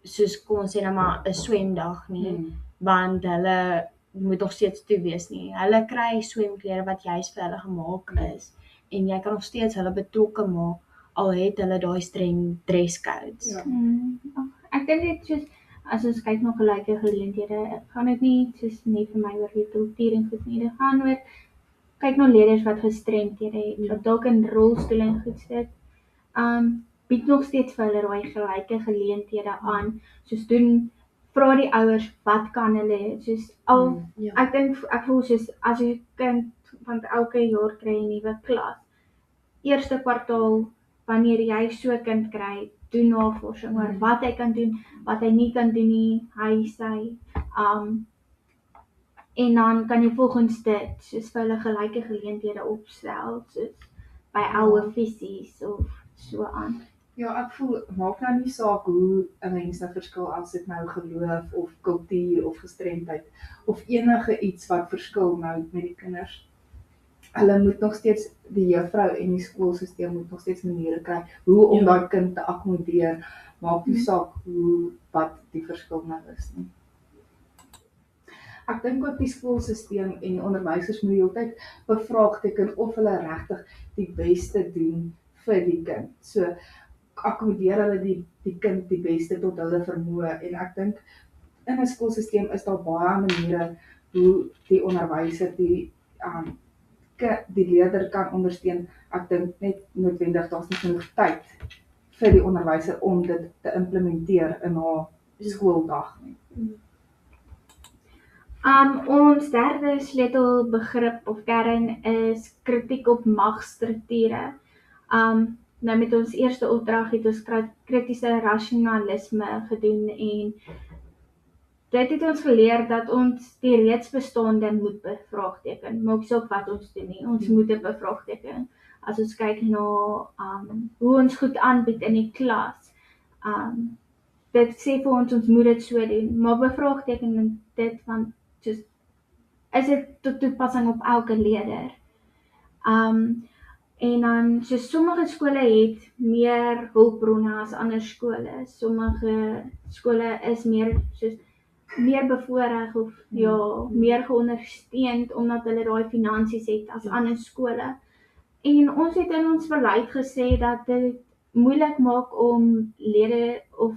[SPEAKER 1] soos kom ons sê nou maar 'n swemdag nie, want hulle moet nog steeds toe wees nie. Hulle kry swemklere wat juist vir hulle gemaak is, en jy kan nog steeds hulle betrokke maak, al het hulle daai streng dresscodes.
[SPEAKER 3] Ja.
[SPEAKER 2] Ek dink dit soos, as ons kyk na gelyke geleenthede, gaan dit nie soos net vir my oor die kultuur en goed nie, dit gaan oor, kyk na leerders wat gestremdhede het, wat dalk in rolstoel en goed sit, bied nog steeds vir hulle daai gelyke geleenthede aan, soos vra die ouers, wat kan hulle, soos
[SPEAKER 4] Ja.
[SPEAKER 2] ek voel soos, as jy kind, want elke jaar kry jy 'n nuwe klas, eerste kwartaal, wanneer jy so 'n kind kry, doen navorsing oor wat hy kan doen, wat hy nie kan doen nie, hy, sy, en dan kan jy volgens dit, soos vir hulle gelyke geleenthede opstel, soos by ouer visies of so aan.
[SPEAKER 3] Ja, ek voel, maak nou nie saak hoe 'n mens nou verskil, as dit nou geloof of kultuur of gestremdheid of enige iets wat verskil nou met die kinders. Hulle moet nog steeds, die juffrou en die skoolsisteem moet nog steeds maniere kry hoe om daai kind te akkommodeer, maak nie saak wat die verskil nou is nie. Ek dink ook die skoolsisteem en die onderwysers moet die hele tyd bevraagteken of hulle regtig die beste doen vir die kind. So akkommodeer hulle die kind die beste tot hulle vermoë, en ek dink in 'n skoolsisteem is daar baie maniere hoe die onderwyser die leerder kan ondersteun. Ek dink net noodwendig daar's nie genoeg tyd vir die onderwyser om dit te implementeer in haar skooldag nie.
[SPEAKER 2] Ons derde sleutelbegrip of kern is kritiek op magstrukture. Nou met ons eerste opdrag het ons kritiese rasionalisme gedoen, en dit het ons geleer dat ons die reeds bestaande moet bevraagteken. Maak saak wat ons doen nie, ons moet dit bevraagteken. As ons kyk na hoe ons goed aanbied in die klas, dit sê vir ons moet dit so doen, maar bevraagteken dit, want soos, is dit tot toepassing op elke leerder. En dan, so sommige skole het meer hulpbronne as ander skole. Sommige skole is meer bevoorreg of meer geondersteund omdat hulle daai finansies het as ander skole. En ons het in ons beleid gesê dat dit moeilik maak om lede of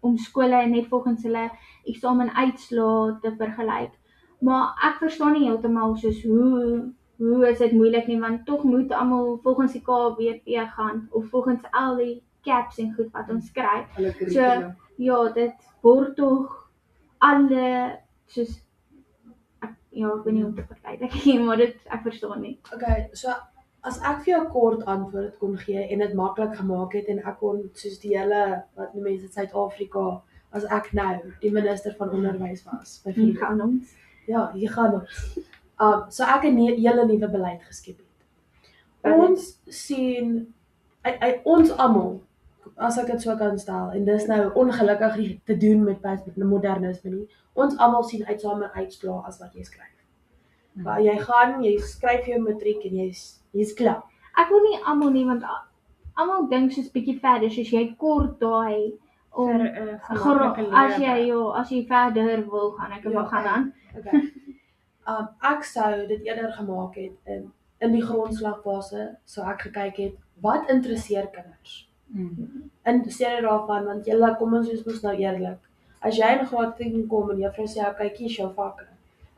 [SPEAKER 2] om skole net volgens hulle eksamenuitslae te vergelyk. Maar ek verstaan nie heeltemal soos hoe is dit moeilik nie, want tog moet almal volgens die KWP gaan, of volgens al die caps en goed wat ons kry.
[SPEAKER 3] Hulle
[SPEAKER 2] So,
[SPEAKER 3] kurrikulum.
[SPEAKER 2] ja, dit word tog alle, soos, ek weet nie hoe om te verduidelik nie, maar ek verstaan nie.
[SPEAKER 4] Okay, so as ek vir jou kort antwoord kon gee en dit maklik gemaak het, en ek kon soos die hele, wat noem mense in Suid-Afrika, as ek nou die minister van onderwys was,
[SPEAKER 2] Hier
[SPEAKER 4] byvoorbeeld.
[SPEAKER 2] gaan ons.
[SPEAKER 4] Ja, hier gaan ons. So ek 'n hele nuwe beleid geskep het. Ons sien, ons almal, as ek dit so kan stel, en dis nou ongelukkig nie te doen met modernisme nie, ons almal sien uitslae as wat jy skryf. Maar jy gaan, jy skryf jou matriek en jy's klaar.
[SPEAKER 2] Ek wil nie almal nie, want almal dink soos bietjie verder, soos jy kort daai om
[SPEAKER 1] Vir 'n gemaklike
[SPEAKER 2] as jy verder wil gaan, ek wil gaan aan.
[SPEAKER 4] Okay. Ek sou dit eerder gemaak het in die grondslagfase, so ek gekyk het, wat interesseer kinders? In steede daarvan, want kom ons wees mos nou eerlik, As jy in graad 10 kom en juffrou sê, "Oké, kies jou vakke."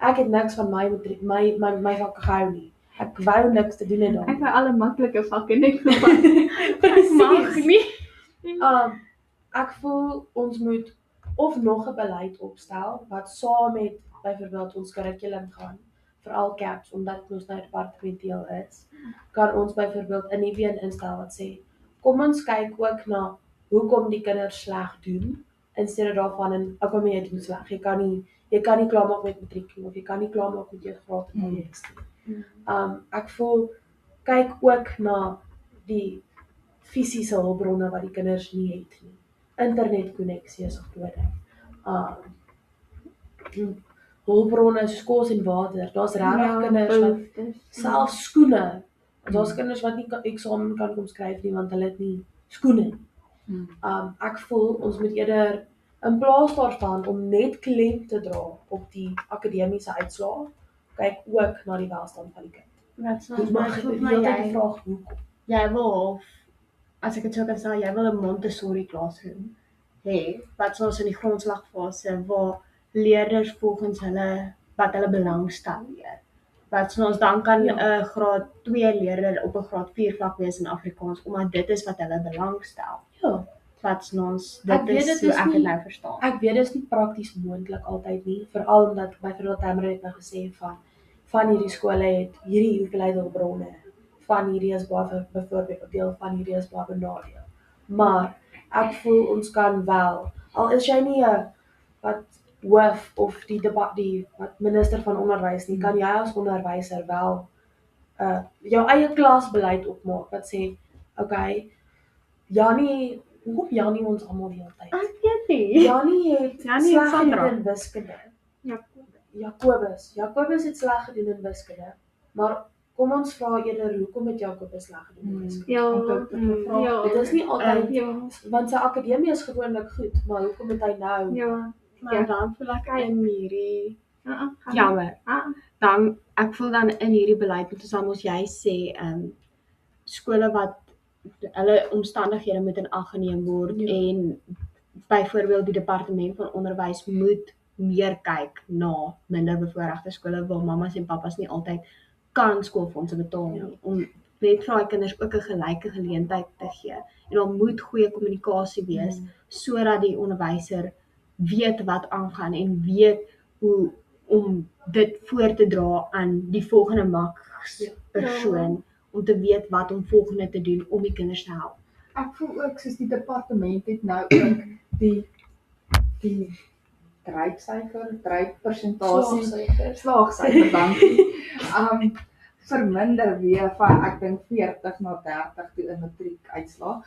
[SPEAKER 4] Ek het niks van my vakke gehou nie. Ek wou niks te doen hê daarmee.
[SPEAKER 2] Ek wou alle maklike vakke net gevat. Ek mag nie.
[SPEAKER 4] Ek voel ons moet of nog 'n beleid opstel wat saam met byvoorbeeld ons kurrikulum gaan, veral CAPS, omdat ons nou departementeel is, kan ons byvoorbeeld 'n nuwe een instel wat sê, kom ons kyk ook na hoekom die kinders sleg doen, in steede daarvan en okay, maar jy doen sleg. Jy kan nie klaarmaak met matriek nie, of jy kan nie klaarmaak met jou graad nie. Ek voel kyk ook na die fisiese hulpbronne wat die kinders nie het nie. Internetkonneksie is nodig. Hulpbronne soos kos en water. Daar's regtig kinders wat selfs skoene. Daar's kinders wat nie eksamen kan kom skryf nie want hulle het nie skoene nie. Ek voel ons moet eerder in plaas daarvan om net klem te dra op die akademiese uitslae, kyk ook na die welstand van die kind.
[SPEAKER 1] Wat sou
[SPEAKER 4] Dis maar die vraag hoekom.
[SPEAKER 1] jy wil, as ek dit so kan sê, jy wil 'n Montessori klasroom hê, wat soos in die grondslagfase waar leerders volgens wat hulle belangstel leer. Wat soos dan kan 'n graad 2 leerder op 'n graad 4 vlak wees in Afrikaans, omdat dit is wat hulle belangstel.
[SPEAKER 4] Ja.
[SPEAKER 1] Wat soos
[SPEAKER 4] Ek
[SPEAKER 1] dit
[SPEAKER 4] weet
[SPEAKER 1] is
[SPEAKER 4] dit
[SPEAKER 1] hoe
[SPEAKER 4] is
[SPEAKER 1] ek
[SPEAKER 4] nie-
[SPEAKER 1] dit nou verstaan.
[SPEAKER 4] Ek weet dit is nie prakties moontlik altyd nie, veral omdat byvoorbeeld Tamara het nou gesê van hierdie skole het hierdie hoeveelheid hulpbronne, van hierdie is baie byvoorbeeld deel van hierdie is baie benadeel. Maar ek voel ons kan wel, al is jy nie 'n wat hoof of die wat minister van onderwys nie, kan jy as onderwyser wel jou eie klasbeleid opmaak wat sê, okay, hoekom Janie ons almal die hele tyd?
[SPEAKER 1] Ek weet nie.
[SPEAKER 4] Janie het
[SPEAKER 1] Janie
[SPEAKER 4] sleg
[SPEAKER 1] Sandra.
[SPEAKER 4] gedoen in wiskunde. Jacobus het sleg gedoen in wiskunde. Maar kom ons vra eerder hoekom het Jacobus sleg gedoen in wiskunde?
[SPEAKER 2] Ja.
[SPEAKER 4] Dit is nie altyd
[SPEAKER 2] Ja.
[SPEAKER 4] want sy akademie is gewoonlik goed, maar hoekom het hy nou?
[SPEAKER 2] Ja.
[SPEAKER 1] Maar dan voel ek in hierdie
[SPEAKER 2] Gaan.
[SPEAKER 1] jammer. Dan ek voel dan in hierdie beleid moet ons dan mos jy sê skole wat hulle omstandighede moet in ag geneem word en byvoorbeeld die departement van onderwys moet meer kyk na minder bevoorregte skole waar mammas en pappas nie altyd kan skoolfondse betaal nie, om net vir daai kinders ook 'n gelyke geleentheid te gee. En daar moet goeie kommunikasie wees sodat die onderwyser weet wat aangaan en weet hoe om dit voor te dra aan die volgende magspersoon om te weet wat om volgende te doen om die kinders te help.
[SPEAKER 3] Ek voel ook soos die departement het nou ook die dryfpersentasie slaagsyfer dankie. Verminder weer van ek dink 40 na 30 toe in matriek uitslaa.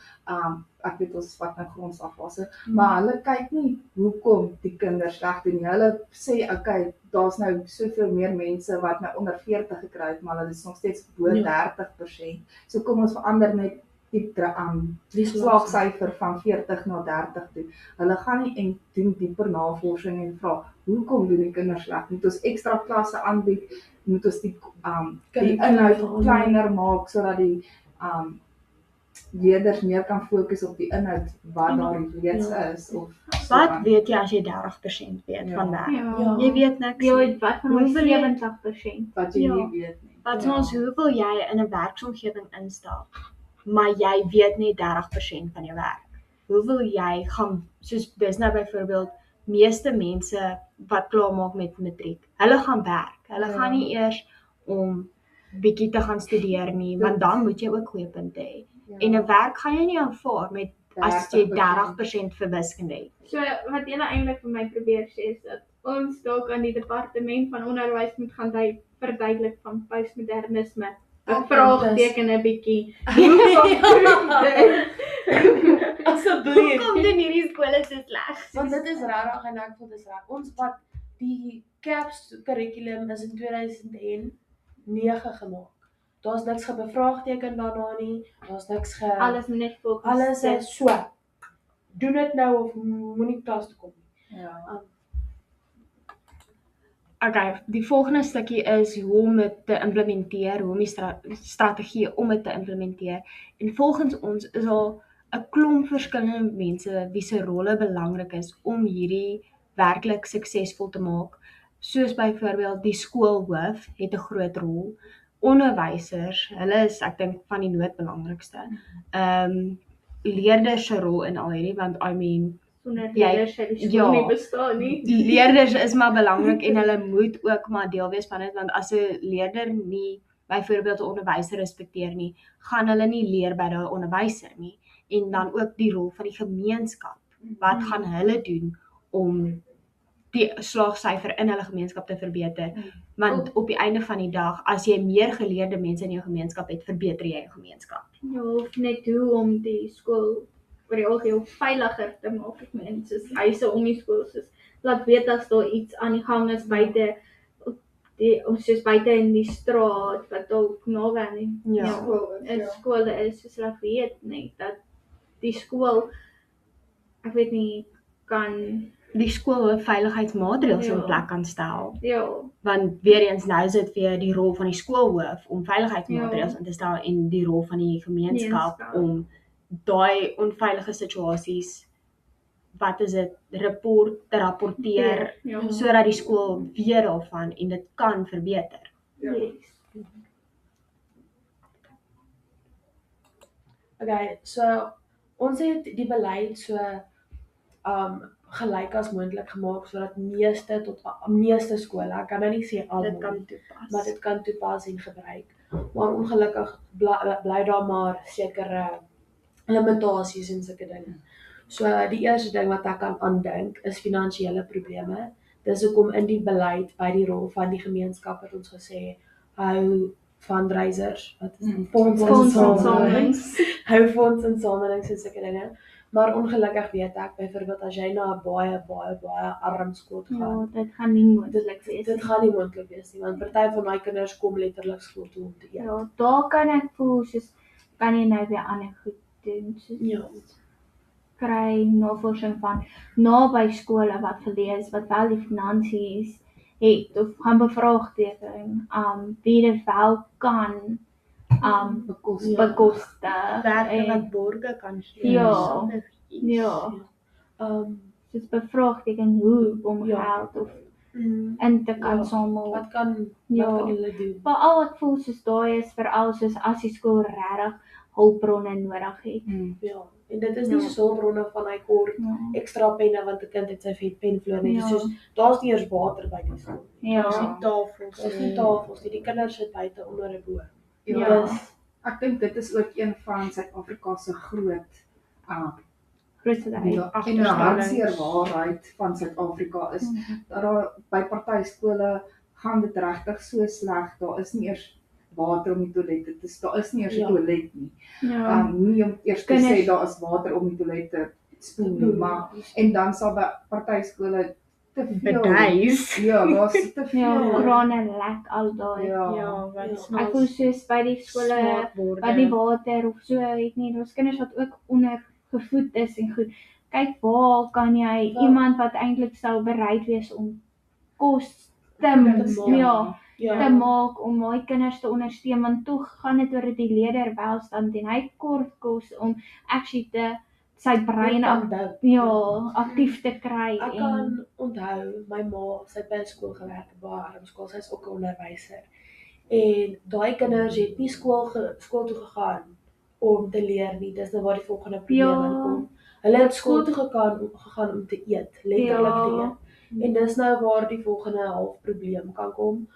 [SPEAKER 3] Ek weet ons wat nou grondslagfase, maar hulle kyk nie hoekom die kinders sleg doen nie. Hulle sê okay, daar's nou soveel meer mense wat nou onder 40 gekry het, maar hulle is nog steeds bo 30%. So kom ons verander net die slaagsyfer van 40 na 30 toe. Hulle gaan nie en doen dieper navorsing en vra hoekom doen die kinders sleg? Moet ons ekstra klasse aanbied? Moet ons die inhoud kleiner maak sodat die leerders meer kan fokus op die inhoud wat daar reeds is of
[SPEAKER 1] Wat weet jy as jy 30% weet van werk?
[SPEAKER 2] Ja.
[SPEAKER 1] Jy weet niks.
[SPEAKER 2] Jy
[SPEAKER 1] nie.
[SPEAKER 2] weet wat van
[SPEAKER 1] Hoe
[SPEAKER 2] ons
[SPEAKER 1] wil jy-
[SPEAKER 2] 70%.
[SPEAKER 3] wat jy nie weet nie.
[SPEAKER 1] Wat ons hoe wil jy in 'n werksomgewing instel, maar jy weet net 30% van jou werk. Hoe wil jy gaan, soos dis nou byvoorbeeld meeste mense wat klaar maak met matriek, hulle gaan werk. Hulle gaan nie eers om bietjie te gaan studeer nie, want dan moet jy ook goeie punte hê. En 'n werk gaan jy nie aanvaar met as jy 30% vir wiskunde het.
[SPEAKER 2] So wat julle eintlik vir my probeer sê is dat ons dalk aan die departement van onderwys moet gaan verduidelik van postmodernisme. 'n vraagteken 'n bietjie.
[SPEAKER 4] Asseblief.
[SPEAKER 1] Hoekom doen hierdie skole so sleg?
[SPEAKER 4] Want dit is regtig en ek voel dis reg. Ons wat die CAPS kurrikulum is in 2009 gemaak. Daar's niks gebevraagteken daarna nie. Daar's niks
[SPEAKER 2] Alles moet net volgens.
[SPEAKER 4] alles is so. Doen dit nou of moenie klas toe kom nie.
[SPEAKER 3] Ja.
[SPEAKER 1] Okay, die volgende stukkie is hoe om dit te implementeer, hoe om die strategie om dit te implementeer. En volgens ons is al 'n klomp verskillende mense wie se rolle belangrik is om hierdie werklik suksesvol te maak. Soos byvoorbeeld die skoolhoof het 'n groot rol. Onderwysers, hulle is ek dink van die noodbelangrikste. Leerders se rol in al hierdie, want
[SPEAKER 2] Sonder
[SPEAKER 1] Jy-
[SPEAKER 2] leerders sou die skool
[SPEAKER 1] ja.
[SPEAKER 2] nie bestaan nie.
[SPEAKER 1] die leerders is maar belangrik en hulle moet ook maar deel wees van dit, want as 'n leerder nie byvoorbeeld 'n onderwyser respekteer nie, gaan hulle nie leer by daai onderwyser nie. En dan ook die rol van die gemeenskap. Wat gaan hulle doen om die slaagsyfer in hulle gemeenskap te verbeter? Want op die einde van die dag, as jy meer geleerde mense in jou gemeenskap het, verbeter jy jou gemeenskap.
[SPEAKER 2] Ja, of net hoe om die skool oor die algeheel veiliger te maak. Ek meen, soos huise om die skool, soos laat weet as daar iets aan die gang is buite soos buite in die straat wat dalk naby aan die
[SPEAKER 1] Ja.
[SPEAKER 2] skole is, soos laat weet net dat die skool, ek weet nie, kan
[SPEAKER 1] Die skool veiligheidsmaatreëls in
[SPEAKER 2] Ja.
[SPEAKER 1] plek kan stel.
[SPEAKER 2] ja,
[SPEAKER 1] Want weer eens nou is dit weer die rol van die skoolhoof om veiligheidsmaatreëls in te stel en die rol van die gemeenskap
[SPEAKER 2] Gemeenskap.
[SPEAKER 1] om daai onveilige situasies, wat is dit, te rapporteer,
[SPEAKER 2] ja.
[SPEAKER 1] sodat die skool weet daarvan en dit kan verbeter.
[SPEAKER 2] Yes.
[SPEAKER 4] Okay, so ons het die beleid so gelyk as moontlik gemaak sodat meeste skole, ek kan nou nie sê almal,
[SPEAKER 1] Dit kan toepas.
[SPEAKER 4] maar dit kan toepas en gebruik. Maar ongelukkig bly daar maar sekere limitasies en sulke dinge. So die eerste ding wat ek kan aandink is finansiële probleme. Dis hoekom in die beleid by die rol van die gemeenskap het ons gesê hou fundraisers, wat is dit?
[SPEAKER 2] Fondsinsamelings.
[SPEAKER 4] Hou fondsinsamelings en sulke dinge. Maar ongelukkig weet ek byvoorbeeld as jy na 'n baie arm skool toe gaan,
[SPEAKER 2] Ja, dit gaan nie moontlik wees.
[SPEAKER 4] dit gaan nie moontlik wees nie, want party van my kinders kom letterlik skool toe om te eet.
[SPEAKER 2] Ja, daar kan ek voel soos kan jy nou weer ander goed doen, soos
[SPEAKER 4] Ja.
[SPEAKER 2] kry navorsing van naby skole wat gelees wat wel die finansies het of gaan bevraagteken, wie dit wel kan bekostig
[SPEAKER 1] Werke wat
[SPEAKER 2] en
[SPEAKER 1] borge kan gee.
[SPEAKER 2] Ja.
[SPEAKER 1] sulke goedjies.
[SPEAKER 2] ja,
[SPEAKER 4] Um,
[SPEAKER 2] soos bevraagteken hoe om
[SPEAKER 4] Ja.
[SPEAKER 2] geld of in te kan
[SPEAKER 4] Ja,
[SPEAKER 2] samel.
[SPEAKER 4] wat kan
[SPEAKER 2] Ja.
[SPEAKER 4] hulle doen?
[SPEAKER 2] Maar al wat voel soos daai is veral soos as die skool regtig hulpbronne nodig het.
[SPEAKER 4] Ja, en dit is nie
[SPEAKER 2] Ja.
[SPEAKER 4] so hulpbronne van hy kort
[SPEAKER 2] Ja.
[SPEAKER 4] ekstra penne want 'n kind het sy vetpen verloor nie.
[SPEAKER 2] Ja.
[SPEAKER 4] Dis soos daar's nie eers water by die skool nie.
[SPEAKER 2] Ja.
[SPEAKER 1] Daar's nie tafels
[SPEAKER 4] Daar's nie tafels nie. Die kinders sit buite onder 'n boom.
[SPEAKER 2] Ja.
[SPEAKER 4] Dis
[SPEAKER 3] Ek dink dit is ook een van Suid-Afrika se groot
[SPEAKER 2] Grootste
[SPEAKER 3] en
[SPEAKER 2] ding.
[SPEAKER 3] 'n hartseer waarheid van Suid-Afrika is dat daar by party skole gaan dit regtig so sleg. Daar is nie eers water om die toilette te daar is nie eers 'n
[SPEAKER 4] Ja.
[SPEAKER 3] toilet nie.
[SPEAKER 2] Ja.
[SPEAKER 3] Nie om eers te
[SPEAKER 2] Kinders-
[SPEAKER 3] sê daar is water om die toilet te spoel nie, maar en dan sal by party skole te veel.
[SPEAKER 1] beduis.
[SPEAKER 3] Ja, daar's te veel.
[SPEAKER 2] Ja, krane lek al daai.
[SPEAKER 3] Ja.
[SPEAKER 1] Ja, wat
[SPEAKER 4] Ja.
[SPEAKER 1] snaaks
[SPEAKER 2] Ek voel soos by die skole
[SPEAKER 1] smaak borde.
[SPEAKER 2] wat die water of so het nie, daar's kinders wat ook ondergevoed is en goed. Kyk waar kan jy
[SPEAKER 4] Ja.
[SPEAKER 2] iemand wat eintlik sou bereid wees om kos te
[SPEAKER 4] maak.
[SPEAKER 2] te maak om daai kinders te ondersteun, want tog gaan dit oor die leerderwelstand en hy kort kos om actually sy brein aktief te kry
[SPEAKER 4] Ek kan onthou my ma, sy het by 'n skool gewerk, 'n baie arm skool, sy's ook 'n onderwyser. En daai kinders het nie skool toe gegaan om te leer nie. Dis nou waar die volgende probleem
[SPEAKER 2] Ja.
[SPEAKER 4] inkom. Hulle het skool toe gegaan om te eet, letterlik te
[SPEAKER 2] Ja.
[SPEAKER 4] eet. En dis nou waar die volgende half probleem kan kom.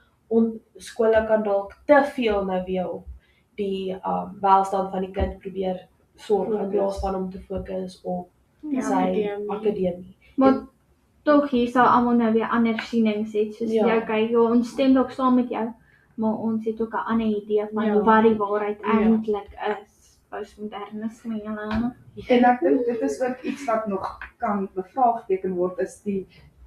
[SPEAKER 4] Skole kan dalk te veel nou weer op die welstand van die kind probeer sorg in plaas van om te fokus op sy akademie.
[SPEAKER 2] Maar tog hier sal almal nou weer ander sienings het, soos
[SPEAKER 4] Ja.
[SPEAKER 2] jy kyk, ja, ons stem dalk saam met jou, maar ons het ook 'n ander idee van
[SPEAKER 1] Ja.
[SPEAKER 2] wat die waarheid
[SPEAKER 1] Ja.
[SPEAKER 2] eintlik is. Postmodernisme, julle.
[SPEAKER 3] En ek dink dit is ook iets wat nog kan bevraagteken word is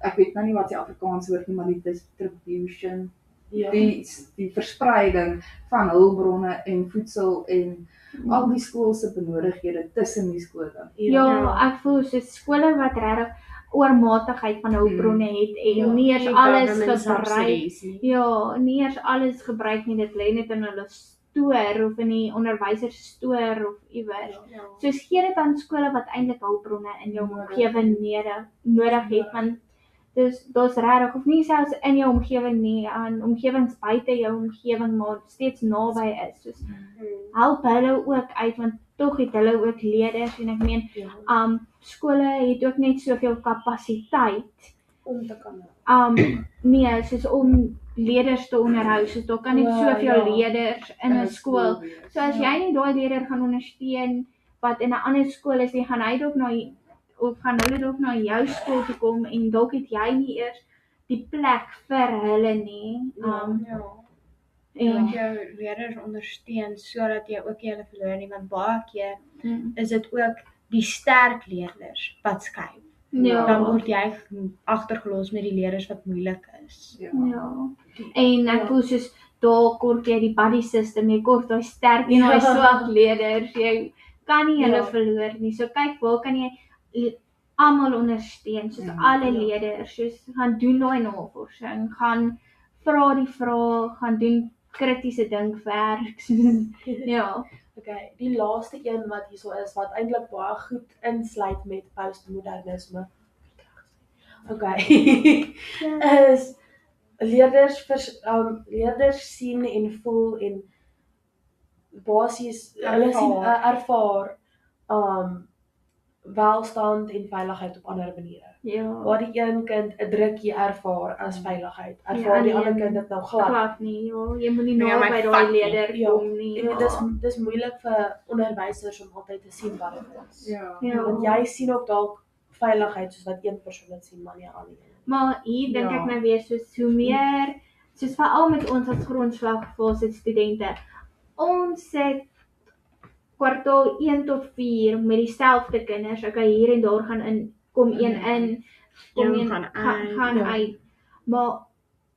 [SPEAKER 3] ek weet nou nie wat die Afrikaans woord nie, maar die distribution,
[SPEAKER 4] Ja.
[SPEAKER 3] die verspreiding van hulpbronne en voedsel en al die skoolse benodighede tussen die skole.
[SPEAKER 2] Ja, ek voel soos skole wat regtig oormatigheid van hulpbronne het en nie eers alles gebruik. Ja, nie eers alles gebruik nie, dit lê net in hulle stoor of in die onderwysers se stoor of iewers. Soos gee dit aan skole wat eintlik hulpbronne in jou omgewing nodig het, want Dus daar's regtig of nie selfs in jou omgewing nie, aan omgewings buite jou omgewing maar steeds naby is. Soos help hulle ook uit want tog het hulle ook leerders en ek meen skole het ook net soveel kapasiteit
[SPEAKER 4] om te kan
[SPEAKER 2] nee, soos om leerders te onderhou, soos daar kan net soveel leerders in 'n skool. So as jy nie daai leerder gaan ondersteun wat in 'n ander skool is, dan gaan hy dalk of gaan hulle dalk na jou skool toe kom en dalk het jy nie eers die plek vir hulle nie.
[SPEAKER 1] En jou leerders ondersteun sodat jy ook nie hulle verloor nie, want baie keer is dit ook die sterk leerders wat skuif. Dan word jy agtergelos met die leerders wat moeilik is. En ek voel soos daar kort jy die buddy system, jy kort daai sterk en daai swak leerders, jy kan nie hulle verloor nie. So kyk, waar kan jy almal ondersteun, soos alle leerders, soos gaan doen daai navorsing, gaan vra die vrae, gaan doen kritiese dinkwerk,
[SPEAKER 4] Okay, die laaste een wat hierso is, wat eintlik baie goed insluit met postmodernisme. Okay, is leerders sien en voel en basies hulle sien ervaar welstand en veiligheid op ander maniere. Waar die een kind 'n drukkie ervaar as veiligheid, ervaar die ander kind dit nou glad
[SPEAKER 2] nie. Jy moet nie naby daai leerder kom nie.
[SPEAKER 4] En dis moeilik vir onderwysers om altyd te sien wat dit is. Want jy sien ook dalk veiligheid soos wat een persoon dit sien, maar nie ander nie.
[SPEAKER 2] Maar hier dink ek nou weer soos hoe meer, soos veral met ons as grondslagfase studente, ons het kwartaal 1 tot 4 met dieselfde kinders, hier en daar gaan kom een in, kom een gaan uit. Maar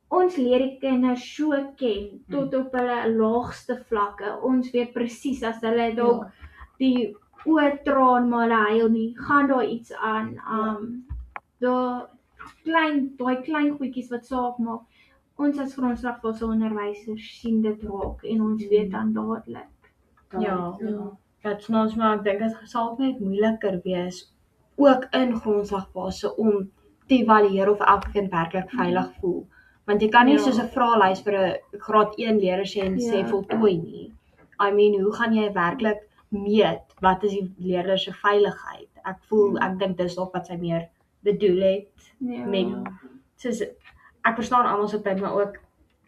[SPEAKER 2] ons leer die kinders so ken, tot op hulle laagste vlakke. Ons weet presies as hulle dalk die oë traan maar hulle huil nie, gaan daar iets aan. Daai klein goedjies wat saak maak. Ons as grondslagfase onderwysers sien dit raak en ons weet dan dadelik.
[SPEAKER 1] Dat snaaks, maar ek dink dit sal net moeiliker wees, ook in grondslagfase, om te evalueer of elke kind werklik veilig voel. Want jy kan nie soos 'n vraelys vir 'n graad 1 leerder sê en sê voltooi nie. I mean, hoe gaan jy werklik meet wat is die leerder se veiligheid? Ek dink dis dalk wat sy meer bedoel het met soos ek verstaan almal se punt, maar ook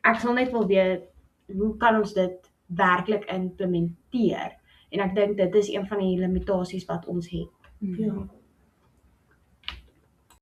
[SPEAKER 1] ek sal net wil weet hoe kan ons dit werklik implementeer? En ek dink dit is een van die limitasies wat ons het.